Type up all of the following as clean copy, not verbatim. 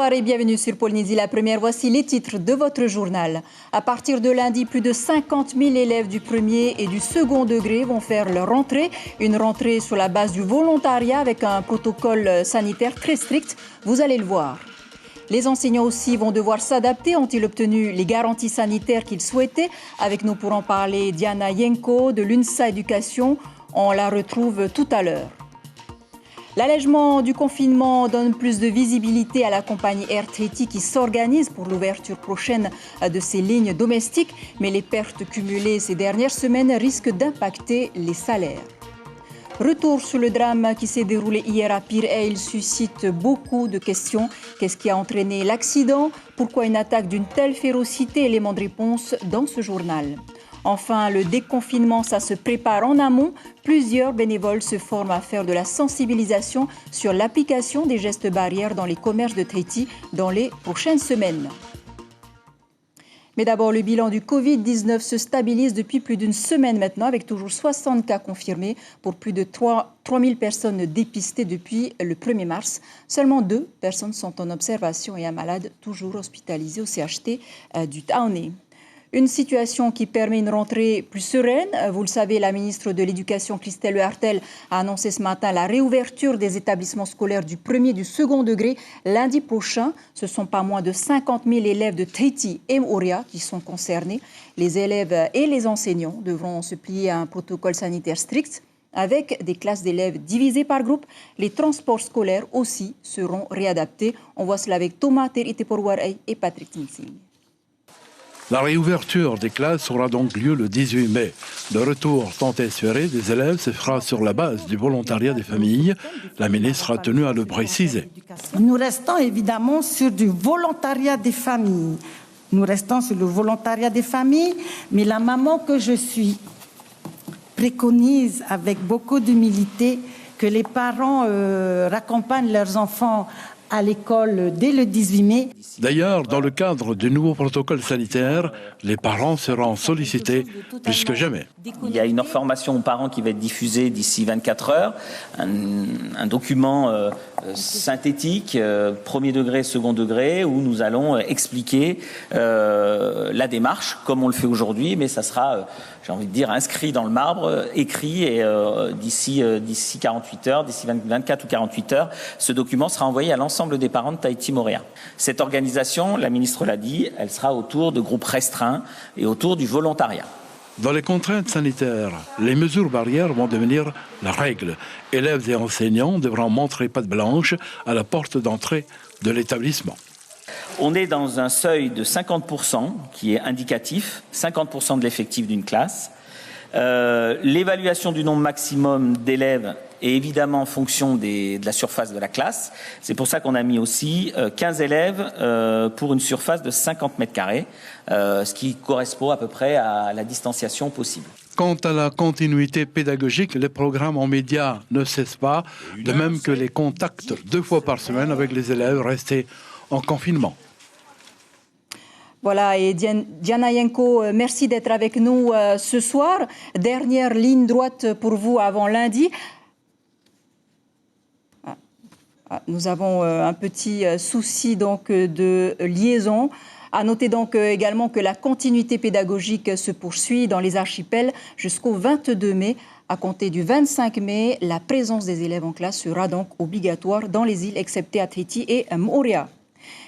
Bonsoir et bienvenue sur Polynésie la Première. Voici les titres de votre journal. À partir de lundi, plus de 50 000 élèves du premier et du second degré vont faire leur rentrée. Une rentrée sur la base du volontariat avec un protocole sanitaire très strict. Vous allez le voir. Les enseignants aussi vont devoir s'adapter. Ont-ils obtenu les garanties sanitaires qu'ils souhaitaient? Avec nous pour en parler, Diana Yenko de l'UNSA Éducation. On la retrouve tout à l'heure. L'allègement du confinement donne plus de visibilité à la compagnie Air Tahiti qui s'organise pour l'ouverture prochaine de ses lignes domestiques. Mais les pertes cumulées ces dernières semaines risquent d'impacter les salaires. Retour sur le drame qui s'est déroulé hier à Pire et il suscite beaucoup de questions. Qu'est-ce qui a entraîné l'accident? Pourquoi une attaque d'une telle férocité? Élément de réponse dans ce journal. Enfin, le déconfinement, ça se prépare en amont. Plusieurs bénévoles se forment à faire de la sensibilisation sur l'application des gestes barrières dans les commerces de Tahiti dans les prochaines semaines. Mais d'abord, le bilan du Covid-19 se stabilise depuis plus d'une semaine maintenant, avec toujours 60 cas confirmés pour plus de 3 000 personnes dépistées depuis le 1er mars. Seulement 2 personnes sont en observation et un malade toujours hospitalisé au CHT du Taoné. Une situation qui permet une rentrée plus sereine. Vous le savez, la ministre de l'Éducation, Christelle Lehartel, a annoncé ce matin la réouverture des établissements scolaires du premier et du second degré lundi prochain. Ce sont pas moins de 50 000 élèves de Tahiti et Moorea qui sont concernés. Les élèves et les enseignants devront se plier à un protocole sanitaire strict avec des classes d'élèves divisées par groupe. Les transports scolaires aussi seront réadaptés. On voit cela avec Thomas Teriteporwaray et Patrick Tinsing. La réouverture des classes aura donc lieu le 18 mai. Le retour tant espéré des élèves se fera sur la base du volontariat des familles. La ministre a tenu à le préciser. Nous restons évidemment sur du volontariat des familles. Nous restons sur le volontariat des familles, mais la maman que je suis préconise avec beaucoup d'humilité que les parents raccompagnent leurs enfants à l'école dès le 18 mai. D'ailleurs, dans le cadre du nouveau protocole sanitaire, les parents seront sollicités plus que jamais. Il y a une information aux parents qui va être diffusée d'ici 24 heures, un document synthétique, premier degré, second degré, où nous allons expliquer la démarche, comme on le fait aujourd'hui, mais ça sera, j'ai envie de dire, inscrit dans le marbre, écrit, et d'ici 48 heures, d'ici 24 ou 48 heures, ce document sera envoyé à l'ensemble des parents de Tahiti Moorea. Cette organisation, la ministre l'a dit, elle sera autour de groupes restreints et autour du volontariat. Dans les contraintes sanitaires, les mesures barrières vont devenir la règle. Élèves et enseignants devront montrer patte blanche à la porte d'entrée de l'établissement. On est dans un seuil de 50% qui est indicatif, 50% de l'effectif d'une classe. L'évaluation du nombre maximum d'élèves est évidemment en fonction de la surface de la classe. C'est pour ça qu'on a mis aussi 15 élèves pour une surface de 50 mètres carrés, ce qui correspond à peu près à la distanciation possible. Quant à la continuité pédagogique, les programmes en médias ne cessent pas, de même que les contacts 2 fois par semaine avec les élèves restés en confinement. Voilà, et Diana Yenko, merci d'être avec nous ce soir. Dernière ligne droite pour vous avant lundi. Nous avons un petit souci donc de liaison. À noter donc également que la continuité pédagogique se poursuit dans les archipels jusqu'au 22 mai. À compter du 25 mai, la présence des élèves en classe sera donc obligatoire dans les îles excepté à Tahiti et Moorea.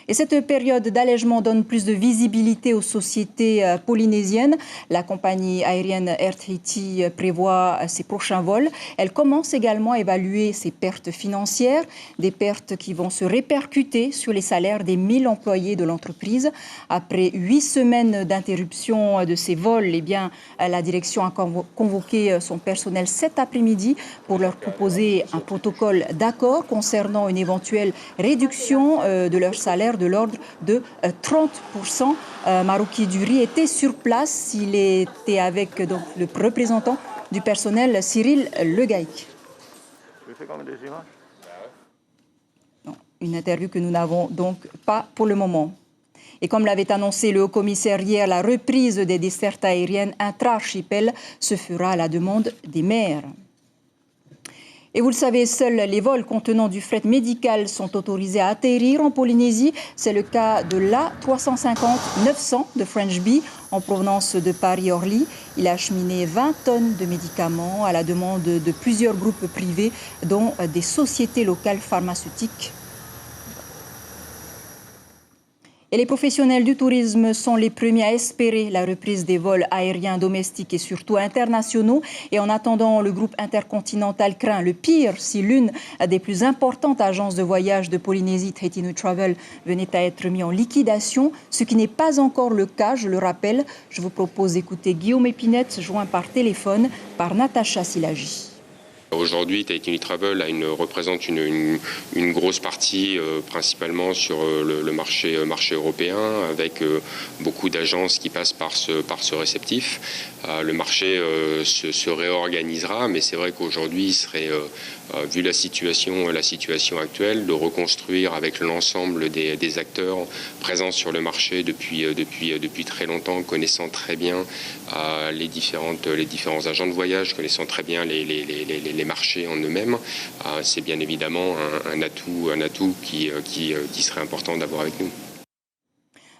Et cette période d'allègement donne plus de visibilité aux sociétés polynésiennes. La compagnie aérienne Air Tahiti prévoit ses prochains vols. Elle commence également à évaluer ses pertes financières, des pertes qui vont se répercuter sur les salaires des 1000 employés de l'entreprise. Après 8 semaines d'interruption de ces vols, eh bien, la direction a convoqué son personnel cet après-midi pour leur proposer un protocole d'accord concernant une éventuelle réduction de leur salaire de l'ordre de 30%. Marouki Duri était sur place. Il était avec donc, le représentant du personnel, Cyril Legaïc. Une interview que nous n'avons donc pas pour le moment. Et comme l'avait annoncé le haut-commissaire hier, la reprise des dessertes aériennes intra-archipel se fera à la demande des maires. Et vous le savez, seuls les vols contenant du fret médical sont autorisés à atterrir en Polynésie. C'est le cas de l'A350-900 de French Bee en provenance de Paris-Orly. Il a acheminé 20 tonnes de médicaments à la demande de plusieurs groupes privés, dont des sociétés locales pharmaceutiques. Et les professionnels du tourisme sont les premiers à espérer la reprise des vols aériens domestiques et surtout internationaux. Et en attendant, le groupe intercontinental craint le pire si l'une des plus importantes agences de voyage de Polynésie, Tahiti Nui Travel, venait à être mise en liquidation, ce qui n'est pas encore le cas, je le rappelle. Je vous propose d'écouter Guillaume Épinette, joint par téléphone par Natacha Silagi. Aujourd'hui, Tahiti Nui Travel représente une grosse partie, principalement sur le marché européen, avec beaucoup d'agences qui passent par ce réceptif. Le marché se réorganisera, mais c'est vrai qu'aujourd'hui, il serait, vu la situation actuelle, de reconstruire avec l'ensemble des acteurs présents sur le marché depuis très longtemps, connaissant très bien les différents agents de voyage, connaissant très bien les marchés en eux-mêmes. C'est bien évidemment un atout qui serait important d'avoir avec nous.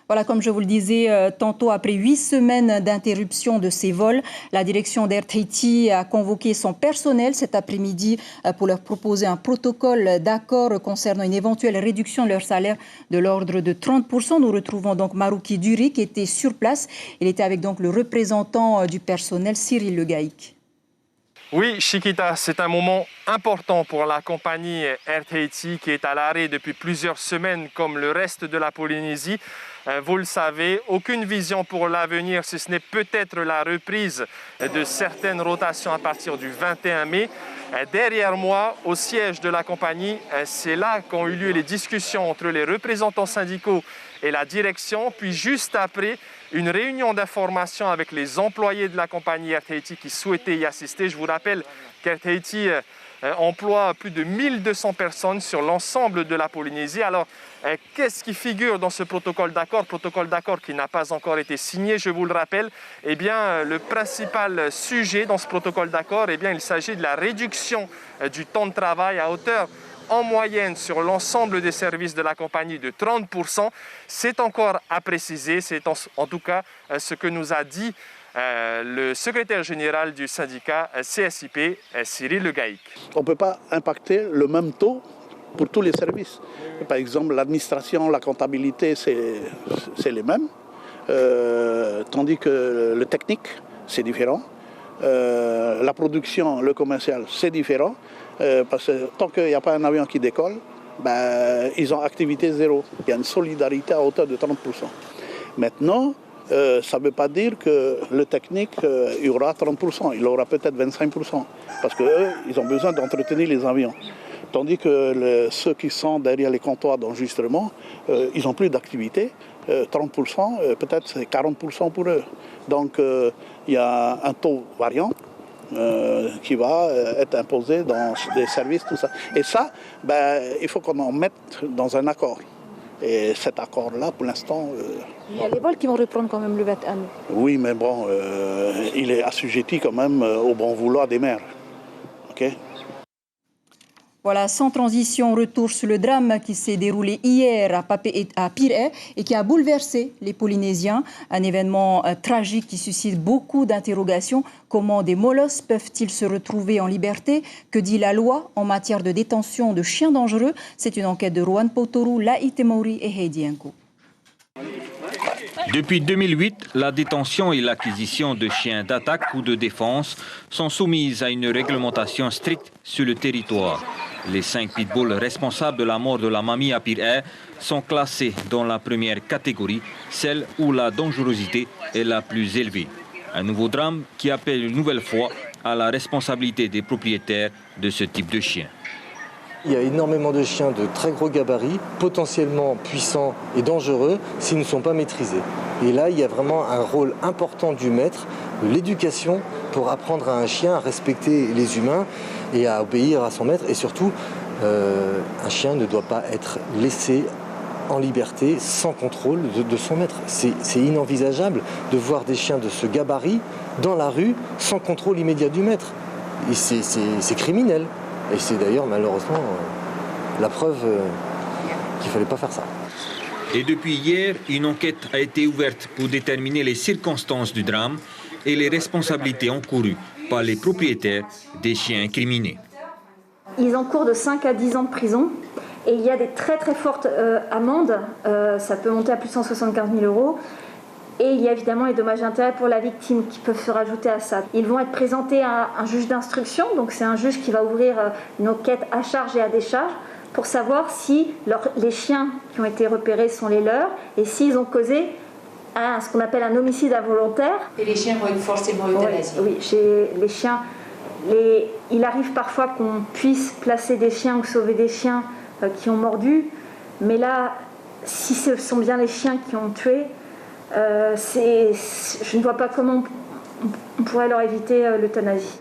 Voilà, comme je vous le disais, tantôt après 8 semaines d'interruption de ces vols, la direction d'Air Tahiti a convoqué son personnel cet après-midi pour leur proposer un protocole d'accord concernant une éventuelle réduction de leur salaire de l'ordre de 30%. Nous retrouvons donc Marouki Duri qui était sur place. Il était avec donc le représentant du personnel, Cyril Legaïc. Oui, Chiquita, c'est un moment important pour la compagnie Air Tahiti qui est à l'arrêt depuis plusieurs semaines comme le reste de la Polynésie. Vous le savez, aucune vision pour l'avenir, si ce n'est peut-être la reprise de certaines rotations à partir du 21 mai. Derrière moi, au siège de la compagnie, c'est là qu'ont eu lieu les discussions entre les représentants syndicaux et la direction, puis juste après, une réunion d'information avec les employés de la compagnie Air Tahiti qui souhaitaient y assister. Je vous rappelle qu'Air Tahiti emploie plus de 1200 personnes sur l'ensemble de la Polynésie. Alors, qu'est-ce qui figure dans ce protocole d'accord qui n'a pas encore été signé, je vous le rappelle. Eh bien, le principal sujet dans ce protocole d'accord, eh bien, il s'agit de la réduction du temps de travail à hauteur en moyenne sur l'ensemble des services de la compagnie de 30%. C'est encore à préciser, c'est en tout cas ce que nous a dit le secrétaire général du syndicat CSIP, Cyril Legaïc. On ne peut pas impacter le même taux pour tous les services. Par exemple, l'administration, la comptabilité, c'est les mêmes, tandis que le technique, c'est différent. La production, le commercial, c'est différent. Parce que tant qu'il n'y a pas un avion qui décolle, ils ont activité zéro. Il y a une solidarité à hauteur de 30%. Maintenant, ça ne veut pas dire que le technique, il y aura 30%, il aura peut-être 25%. Parce qu'eux, ils ont besoin d'entretenir les avions. Tandis que ceux qui sont derrière les comptoirs d'enregistrement, ils n'ont plus d'activité. 30%, peut-être c'est 40% pour eux. Donc il y a un taux variant qui va être imposé dans des services, tout ça. Et ça, il faut qu'on en mette dans un accord. Et cet accord-là, pour l'instant... Il y a les vols qui vont reprendre quand même le 21 mai. Oui, mais bon, il est assujetti quand même au bon vouloir des maires. OK ? Voilà, sans transition, retour sur le drame qui s'est déroulé hier à Pirée et qui a bouleversé les Polynésiens. Un événement tragique qui suscite beaucoup d'interrogations. Comment des molosses peuvent-ils se retrouver en liberté? Que dit la loi en matière de détention de chiens dangereux? C'est une enquête de Rohan Potoru, Laïte Mauri et Heidi Enko. Depuis 2008, la détention et l'acquisition de chiens d'attaque ou de défense sont soumises à une réglementation stricte sur le territoire. Les 5 pitbulls responsables de la mort de la mamie à Pirée sont classés dans la première catégorie, celle où la dangerosité est la plus élevée. Un nouveau drame qui appelle une nouvelle fois à la responsabilité des propriétaires de ce type de chiens. Il y a énormément de chiens de très gros gabarits, potentiellement puissants et dangereux s'ils ne sont pas maîtrisés. Et là, il y a vraiment un rôle important du maître, de l'éducation, pour apprendre à un chien à respecter les humains et à obéir à son maître. Et surtout, un chien ne doit pas être laissé en liberté, sans contrôle de son maître. C'est inenvisageable de voir des chiens de ce gabarit dans la rue, sans contrôle immédiat du maître. Et c'est criminel. Et c'est d'ailleurs malheureusement la preuve qu'il ne fallait pas faire ça. Et depuis hier, une enquête a été ouverte pour déterminer les circonstances du drame et les responsabilités encourues par les propriétaires des chiens incriminés. Ils encourent de 5 à 10 ans de prison et il y a des très très fortes amendes, ça peut monter à plus de 175 000 €. Et il y a évidemment les dommages et intérêts pour la victime qui peuvent se rajouter à ça. Ils vont être présentés à un juge d'instruction, donc c'est un juge qui va ouvrir une enquête à charge et à décharge pour savoir si les chiens qui ont été repérés sont les leurs et s'ils ont causé ce qu'on appelle un homicide involontaire. Et les chiens vont être forcément euthanasiés. Oui, chez les chiens, il arrive parfois qu'on puisse placer des chiens ou sauver des chiens qui ont mordu, mais là, si ce sont bien les chiens qui ont tué, je ne vois pas comment on pourrait leur éviter l'euthanasie.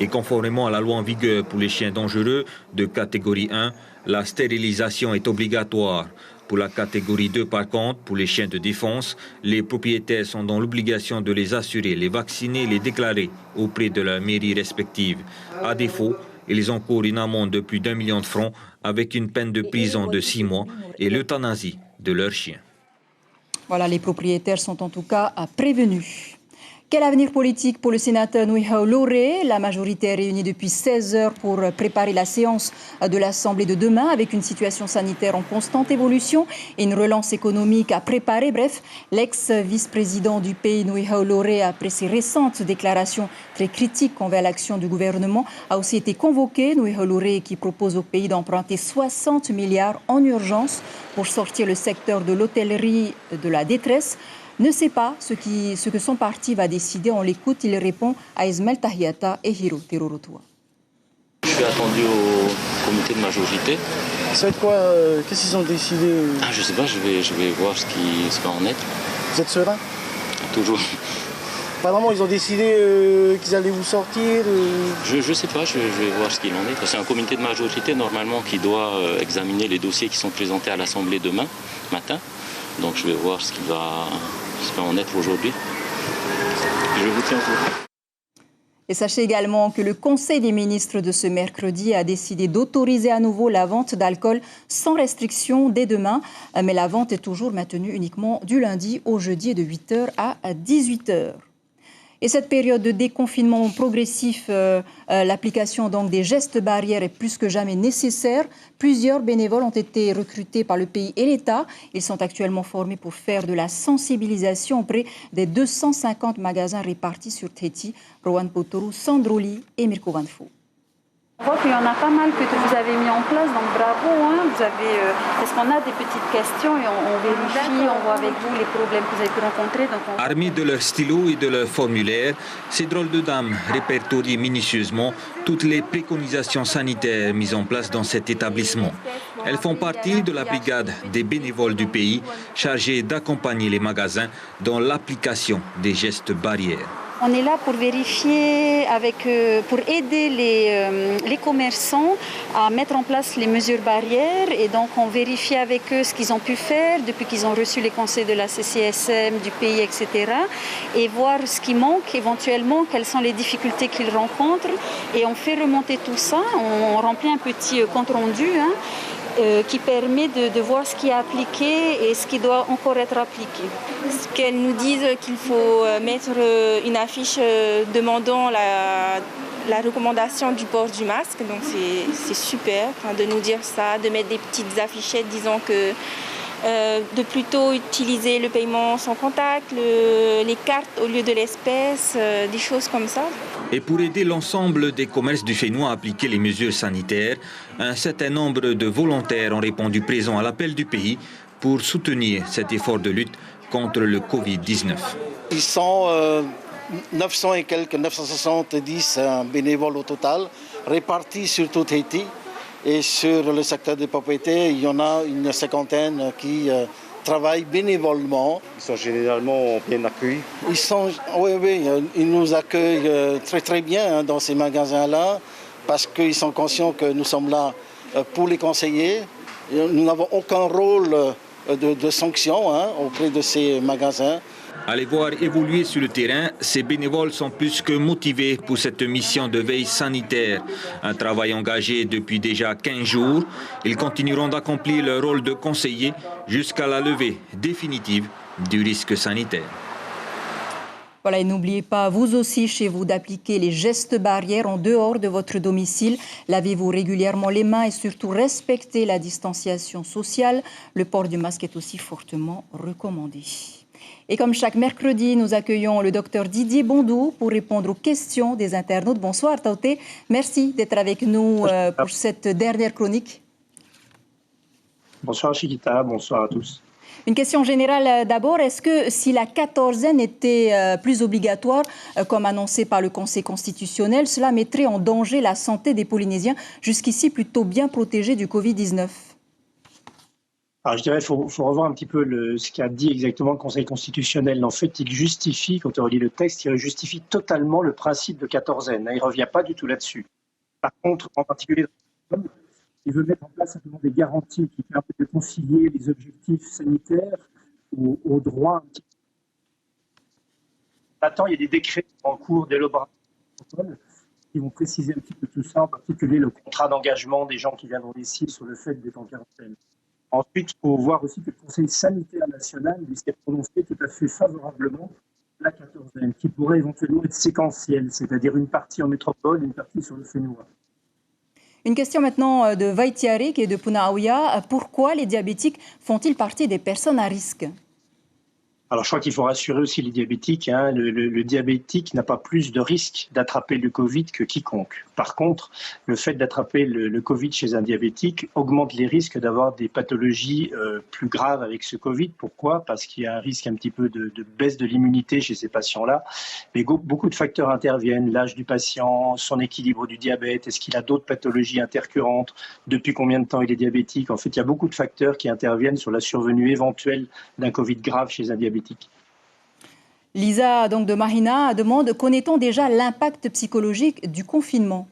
Et conformément à la loi en vigueur pour les chiens dangereux de catégorie 1, la stérilisation est obligatoire. Pour la catégorie 2, par contre, pour les chiens de défense, les propriétaires sont dans l'obligation de les assurer, les vacciner et les déclarer auprès de leur mairie respective. À défaut, ils encourent une amende de plus d'1 million de francs avec une peine de prison de 6 mois et l'euthanasie de leurs chiens. Voilà, les propriétaires sont en tout cas prévenus. Quel avenir politique pour le sénateur Nuihau Loré? La majorité est réunie depuis 16 heures pour préparer la séance de l'Assemblée de demain avec une situation sanitaire en constante évolution et une relance économique à préparer. Bref, l'ex-vice-président du pays, Nuihau Loré, après ses récentes déclarations très critiques envers l'action du gouvernement, a aussi été convoqué. Nuihau Loré qui propose au pays d'emprunter 60 milliards en urgence pour sortir le secteur de l'hôtellerie de la détresse. Ne sait pas ce que son parti va décider. On l'écoute, il répond à Ismaël Tahiata et Hiro Terorotua. Je suis attendu au comité de majorité. Ça va être quoi Qu'est-ce qu'ils ont décidé Je sais pas, je vais voir ce qui va en être. Vous êtes serein? Toujours. Apparemment, ils ont décidé qu'ils allaient vous sortir Je sais pas, je vais voir ce qu'il en est. C'est un comité de majorité normalement qui doit examiner les dossiers qui sont présentés à l'Assemblée demain matin. Donc je vais voir ce qui va en être aujourd'hui. Je vous tiens au courant. Et sachez également que le Conseil des ministres de ce mercredi a décidé d'autoriser à nouveau la vente d'alcool sans restriction dès demain. Mais la vente est toujours maintenue uniquement du lundi au jeudi de 8h à 18h. Et cette période de déconfinement progressif, l'application donc des gestes barrières est plus que jamais nécessaire. Plusieurs bénévoles ont été recrutés par le pays et l'État. Ils sont actuellement formés pour faire de la sensibilisation auprès des 250 magasins répartis sur Tahiti. Rowan Potoru, Sandroli et Mirko Vanfo. On voit qu'il y en a pas mal que vous avez mis en place, donc bravo. Est-ce qu'on a des petites questions et on vérifie, on voit avec vous les problèmes que vous avez pu rencontrer. Armés de leurs stylos et de leurs formulaires, ces drôles de dames répertorient minutieusement toutes les préconisations sanitaires mises en place dans cet établissement. Elles font partie de la brigade des bénévoles du pays chargés d'accompagner les magasins dans l'application des gestes barrières. On est là pour vérifier, pour aider les commerçants à mettre en place les mesures barrières. Et donc, on vérifie avec eux ce qu'ils ont pu faire depuis qu'ils ont reçu les conseils de la CCSM, du pays, etc. Et voir ce qui manque éventuellement, quelles sont les difficultés qu'ils rencontrent. Et on fait remonter tout ça. On remplit un petit compte-rendu qui permet de voir ce qui est appliqué et ce qui doit encore être appliqué. Qu'elles nous disent qu'il faut mettre une affiche demandant la recommandation du port du masque, donc c'est super de nous dire ça, de mettre des petites affichettes disant que de plutôt utiliser le paiement sans contact, les cartes au lieu de l'espèce, des choses comme ça. Et pour aider l'ensemble des commerces du Fénois à appliquer les mesures sanitaires, un certain nombre de volontaires ont répondu présents à l'appel du pays pour soutenir cet effort de lutte contre le Covid-19. Ils sont 900 et quelques, 970 bénévoles au total, répartis sur tout Tahiti. Et sur le secteur des propriétés, il y en a une cinquantaine qui travaillent bénévolement. Ils sont généralement bien accueillis. Ils nous accueillent très très bien dans ces magasins-là parce qu'ils sont conscients que nous sommes là pour les conseiller. Nous n'avons aucun rôle de sanction auprès de ces magasins. À les voir évoluer sur le terrain, ces bénévoles sont plus que motivés pour cette mission de veille sanitaire. Un travail engagé depuis déjà 15 jours. Ils continueront d'accomplir leur rôle de conseiller jusqu'à la levée définitive du risque sanitaire. Voilà, et n'oubliez pas, vous aussi, chez vous, d'appliquer les gestes barrières en dehors de votre domicile. Lavez-vous régulièrement les mains et surtout respectez la distanciation sociale. Le port du masque est aussi fortement recommandé. Et comme chaque mercredi, nous accueillons le docteur Didier Bondou pour répondre aux questions des internautes. Bonsoir, Taoté. Merci d'être avec nous pour cette dernière chronique. Bonsoir, Chiquita. Bonsoir à tous. Une question générale d'abord. Est-ce que si la quatorzaine était plus obligatoire, comme annoncé par le Conseil constitutionnel, cela mettrait en danger la santé des Polynésiens, jusqu'ici plutôt bien protégés du Covid-19 ? Alors, je dirais qu'il faut revoir un petit peu ce qu'a dit exactement le Conseil constitutionnel. En fait, il justifie, quand on relit le texte, il justifie totalement le principe de quatorzaine. Il ne revient pas du tout là-dessus. Par contre, en particulier, il veut mettre en place simplement des garanties qui permettent de concilier les objectifs sanitaires au droit. Maintenant, il y a des décrets en cours d'élaboration qui vont préciser un petit peu tout ça, en particulier le contrat d'engagement des gens qui viendront ici sur le fait d'être en quarantaine. Ensuite, il faut voir aussi que le Conseil sanitaire national s'est prononcé tout à fait favorablement à la quatorzaine, qui pourrait éventuellement être séquentielle, c'est-à-dire une partie en métropole et une partie sur le Fénois. Une question maintenant de Vaitiare, qui est de Punaauia. Pourquoi les diabétiques font-ils partie des personnes à risque ? Alors, je crois qu'il faut rassurer aussi les diabétiques. Le diabétique n'a pas plus de risque d'attraper le Covid que quiconque. Par contre, le fait d'attraper le Covid chez un diabétique augmente les risques d'avoir des pathologies plus graves avec ce Covid. Pourquoi ? Parce qu'il y a un risque un petit peu de baisse de l'immunité chez ces patients-là. Mais beaucoup de facteurs interviennent. L'âge du patient, son équilibre du diabète, est-ce qu'il a d'autres pathologies intercurrentes, depuis combien de temps il est diabétique. En fait, il y a beaucoup de facteurs qui interviennent sur la survenue éventuelle d'un Covid grave chez un diabétique. Lisa donc de Mahina demande, connaît-on déjà l'impact psychologique du confinement ?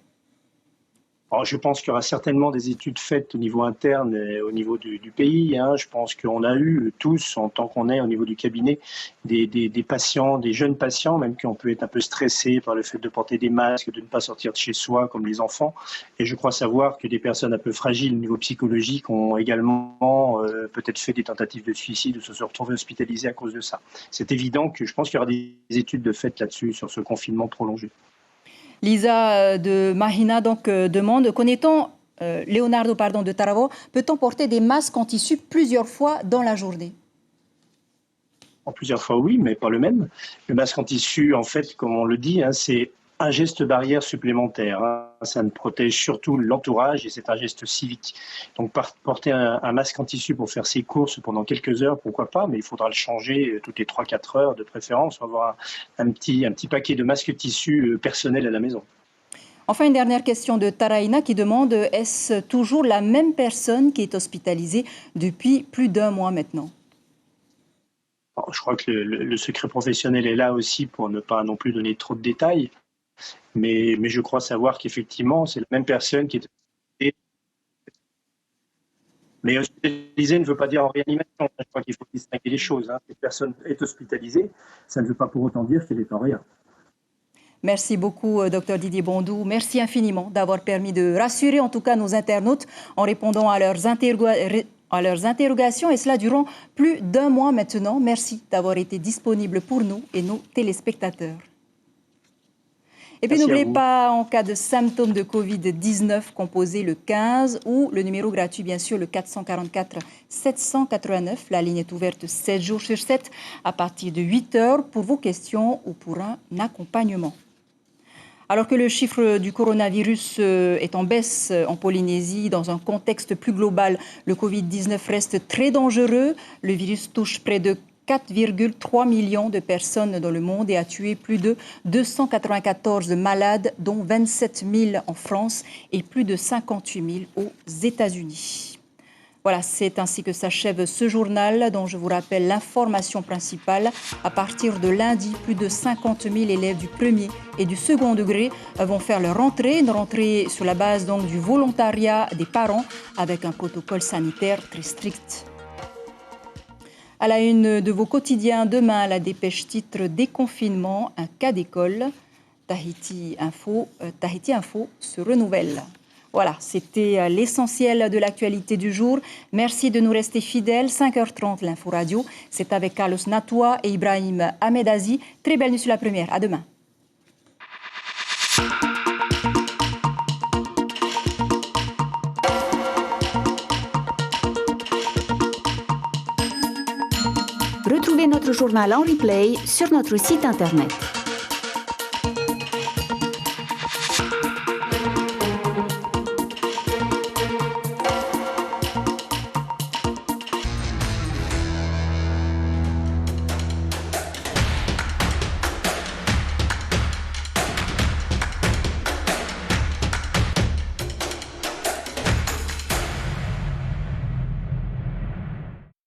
Alors, je pense qu'il y aura certainement des études faites au niveau interne et au niveau du pays. Je pense qu'on a eu tous, en tant qu'on est au niveau du cabinet, des patients, des jeunes patients, même qui ont pu être un peu stressés par le fait de porter des masques, de ne pas sortir de chez soi, comme les enfants. Et je crois savoir que des personnes un peu fragiles au niveau psychologique ont également peut-être fait des tentatives de suicide ou se sont retrouvées hospitalisées à cause de ça. C'est évident que je pense qu'il y aura des études de fait là-dessus, sur ce confinement prolongé. Lisa de Mahina donc demande, connaît-on, Leonardo de Taravo, peut-on porter des masques en tissu plusieurs fois dans la journée ? En plusieurs fois, oui, mais pas le même. Le masque en tissu, en fait, comme on le dit, c'est un geste barrière supplémentaire. Ça ne protège surtout l'entourage et c'est un geste civique. Donc porter un masque en tissu pour faire ses courses pendant quelques heures, pourquoi pas, mais il faudra le changer toutes les 3-4 heures de préférence. On va avoir un petit paquet de masques tissu personnels à la maison. Enfin, une dernière question de Taraina qui demande, est-ce toujours la même personne qui est hospitalisée depuis plus d'1 mois maintenant ? Alors, je crois que le secret professionnel est là aussi pour ne pas non plus donner trop de détails. Mais je crois savoir qu'effectivement, c'est la même personne qui est... Mais hospitalisée ne veut pas dire en réanimation. Je crois qu'il faut distinguer les choses. Cette personne est hospitalisée, ça ne veut pas pour autant dire qu'elle est en réa. Merci beaucoup, Dr Didier Bondou. Merci infiniment d'avoir permis de rassurer en tout cas nos internautes en répondant à leurs interrogations, et cela durant plus d'1 mois maintenant. Merci d'avoir été disponible pour nous et nos téléspectateurs. Et puis n'oubliez pas, en cas de symptômes de Covid-19, composez le 15 ou le numéro gratuit, bien sûr, le 444 789. La ligne est ouverte 7 jours sur 7 à partir de 8 heures pour vos questions ou pour un accompagnement. Alors que le chiffre du coronavirus est en baisse en Polynésie, dans un contexte plus global, le Covid-19 reste très dangereux. Le virus touche près de 4,3 millions de personnes dans le monde et a tué plus de 294 malades, dont 27 000 en France et plus de 58 000 aux États-Unis. Voilà, c'est ainsi que s'achève ce journal dont je vous rappelle l'information principale. À partir de lundi, plus de 50 000 élèves du premier et du second degré vont faire leur rentrée, une rentrée sur la base donc du volontariat des parents avec un protocole sanitaire très strict. À la une de vos quotidiens, demain, la dépêche titre déconfinement, un cas d'école. Tahiti Info se renouvelle. Voilà, c'était l'essentiel de l'actualité du jour. Merci de nous rester fidèles. 5h30, l'Info Radio. C'est avec Carlos Natoua et Ibrahim Ahmedazi. Très belle nuit sur la première. À demain. Retrouvez notre journal en replay sur notre site internet.